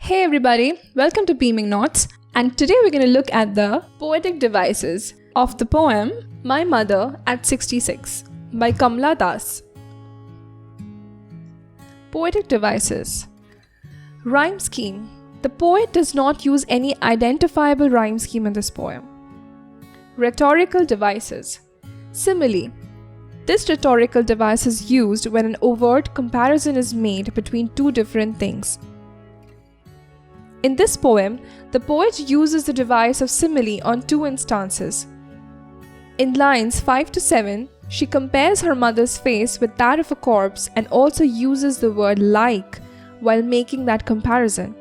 Hey everybody, welcome to Beaming Notes, and today we're going to look at the poetic devices of the poem My Mother at 66 by Kamala Das. Poetic devices. Rhyme scheme. The poet does not use any identifiable rhyme scheme in this poem. Rhetorical devices. Simile. This rhetorical device is used when an overt comparison is made between two different things. In this poem, the poet uses the device of simile on two instances. In lines 5 to 7, she compares her mother's face with that of a corpse and also uses the word like while making that comparison.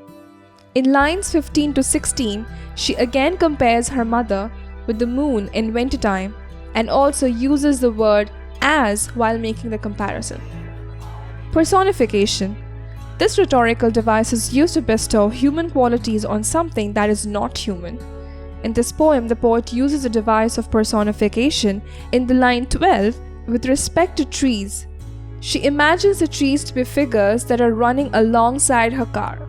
In lines 15 to 16, she again compares her mother with the moon in wintertime and also uses the word as while making the comparison. Personification. This rhetorical device is used to bestow human qualities on something that is not human. In this poem, the poet uses the device of personification in the line 12 with respect to trees. She imagines the trees to be figures that are running alongside her car.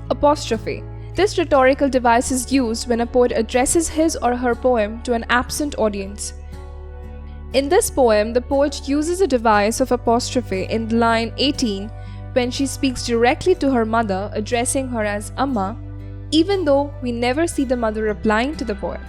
Apostrophe. This rhetorical device is used when a poet addresses his or her poem to an absent audience. In this poem, the poet uses a device of apostrophe in line 18 when she speaks directly to her mother, addressing her as Amma, even though we never see the mother replying to the poet.